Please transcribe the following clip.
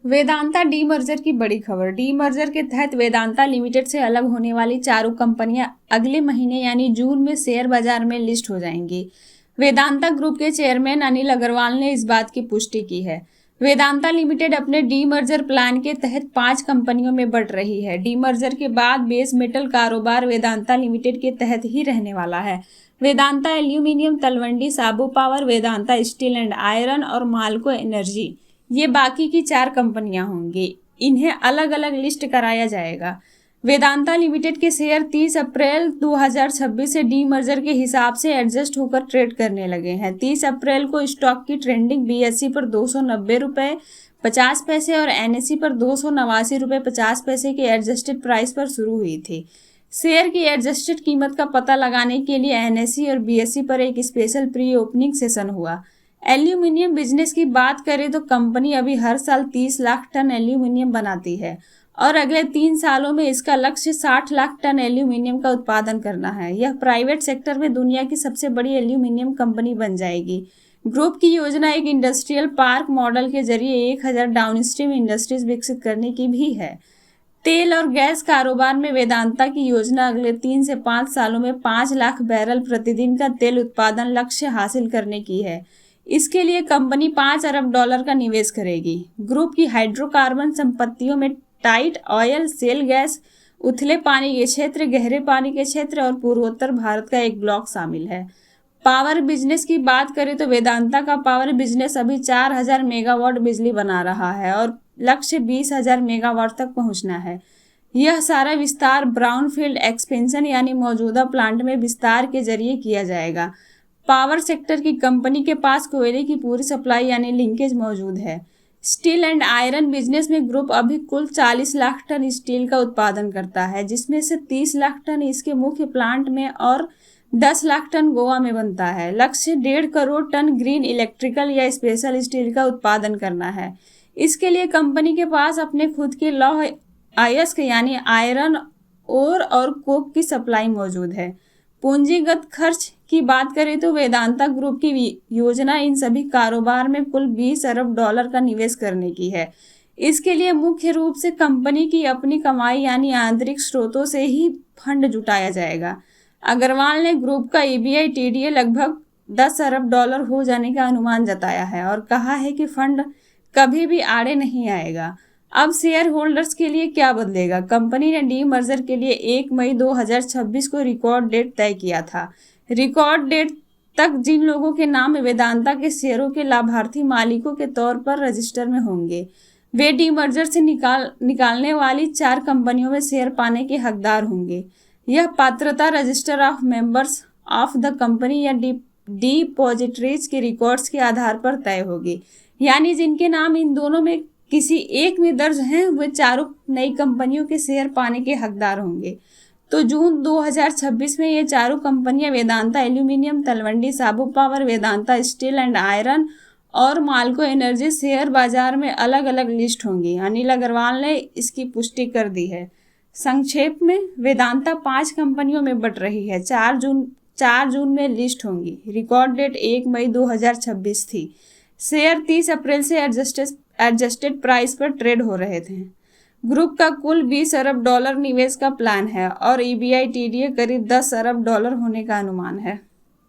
Vedanta demerger की बड़ी खबर। डीमर्जर के तहत वेदांता लिमिटेड से अलग होने वाली चारों कंपनियां अगले महीने यानी जून में शेयर बाजार में लिस्ट हो जाएंगी। वेदांता ग्रुप के चेयरमैन अनिल अग्रवाल ने इस बात की पुष्टि की है। वेदांता लिमिटेड अपने डीमर्जर प्लान के तहत 5 कंपनियों में बंट रही है। डीमर्जर के बाद बेस मेटल कारोबार वेदांता लिमिटेड के तहत ही रहने वाला है। Vedanta aluminium, Talwandi Sabo power, Vedanta steel and iron और माल्को एनर्जी, ये बाकी की 4 कंपनियां होंगी। इन्हें अलग अलग लिस्ट कराया जाएगा। वेदांता लिमिटेड के शेयर 30 अप्रैल 2026 से डीमर्जर के हिसाब से एडजस्ट होकर ट्रेड करने लगे हैं। 30 अप्रैल को स्टॉक की ट्रेंडिंग बीएसई पर 290 रुपये 50 पैसे और एनएसई पर 289 रुपये 50 पैसे के एडजस्टेड प्राइस पर शुरू हुई थी। शेयर की एडजस्टेड कीमत का पता लगाने के लिए एनएसई और बीएसई पर एक स्पेशल प्री ओपनिंग सेशन हुआ। एल्यूमिनियम बिजनेस की बात करें तो कंपनी अभी हर साल 30 लाख टन एल्यूमिनियम बनाती है और अगले 3 सालों में इसका लक्ष्य 60 लाख टन एल्यूमिनियम का उत्पादन करना है। यह प्राइवेट सेक्टर में दुनिया की सबसे बड़ी एल्यूमिनियम कंपनी बन जाएगी। ग्रुप की योजना एक इंडस्ट्रियल पार्क मॉडल के जरिए 1000 डाउनस्ट्रीम इंडस्ट्रीज विकसित करने की भी है। तेल और गैस कारोबार में वेदांता की योजना अगले 3 से 5 सालों में 5 लाख बैरल प्रतिदिन का तेल उत्पादन लक्ष्य हासिल करने की है। इसके लिए कंपनी $5 अरब का निवेश करेगी। ग्रुप की हाइड्रोकार्बन संपत्तियों में टाइट ऑयल, शेल गैस, उथले पानी के क्षेत्र, गहरे पानी के क्षेत्र और पूर्वोत्तर भारत का एक ब्लॉक शामिल है। पावर बिजनेस की बात करें तो वेदांता का पावर बिजनेस अभी 4000 मेगावाट बिजली बना रहा है और लक्ष्य 20,000 मेगावाट तक पहुंचना है। यह सारा विस्तार ब्राउनफील्ड एक्सपेंशन यानी मौजूदा प्लांट में विस्तार के जरिए किया जाएगा। पावर सेक्टर की कंपनी के पास कोयले की पूरी सप्लाई यानी लिंकेज मौजूद है। स्टील एंड आयरन बिजनेस में ग्रुप अभी कुल 40 लाख टन स्टील का उत्पादन करता है, जिसमें से 30 लाख टन इसके मुख्य प्लांट में और 10 लाख टन गोवा में बनता है। लक्ष्य 1.5 करोड़ टन ग्रीन इलेक्ट्रिकल या स्पेशल स्टील का उत्पादन करना है। इसके लिए कंपनी के पास अपने खुद के लौह अयस्क यानी आयरन ओर और कोक की सप्लाई मौजूद है। पूंजीगत खर्च की बात करें तो वेदांता ग्रुप की योजना इन सभी कारोबार में कुल $20 अरब का निवेश करने की है। इसके लिए मुख्य रूप से कंपनी की अपनी कमाई यानी आंतरिक स्रोतों से ही फंड जुटाया जाएगा। अग्रवाल ने ग्रुप का EBITDA लगभग $10 अरब हो जाने का अनुमान जताया है और कहा है कि फंड कभी भी आड़े नहीं आएगा। अब शेयर होल्डर्स के लिए क्या बदलेगा? कंपनी ने डीमर्जर के लिए 1 मई 2026 को रिकॉर्ड डेट तय किया था। रिकॉर्ड डेट तक जिन लोगों के नाम वेदांता के शेयरों के लाभार्थी मालिकों के तौर पर रजिस्टर में होंगे, वे डीमर्जर से निकालने वाली 4 कंपनियों में शेयर पाने के हकदार होंगे। यह पात्रता register of members of the company या डिपॉजिटरीज के रिकॉर्ड्स के आधार पर तय होगी, यानी जिनके नाम इन दोनों में किसी एक में दर्ज हैं वे चारों नई कंपनियों के शेयर पाने के हकदार होंगे। तो जून 2026 में ये चारों कंपनियां Vedanta aluminium, Talwandi Sabo power, Vedanta steel and iron और माल्को एनर्जी शेयर बाजार में अलग अलग लिस्ट होंगी। अनिल अग्रवाल ने इसकी पुष्टि कर दी है। संक्षेप में वेदांता 5 कंपनियों में बंट रही है। 4 जून में लिस्ट होंगी। रिकॉर्ड डेट 1 मई 2026 थी। शेयर 30 अप्रैल से एडजस्टेड प्राइस पर ट्रेड हो रहे थे। ग्रुप का कुल $20 अरब निवेश का प्लान है और EBITDA करीब $10 अरब होने का अनुमान है।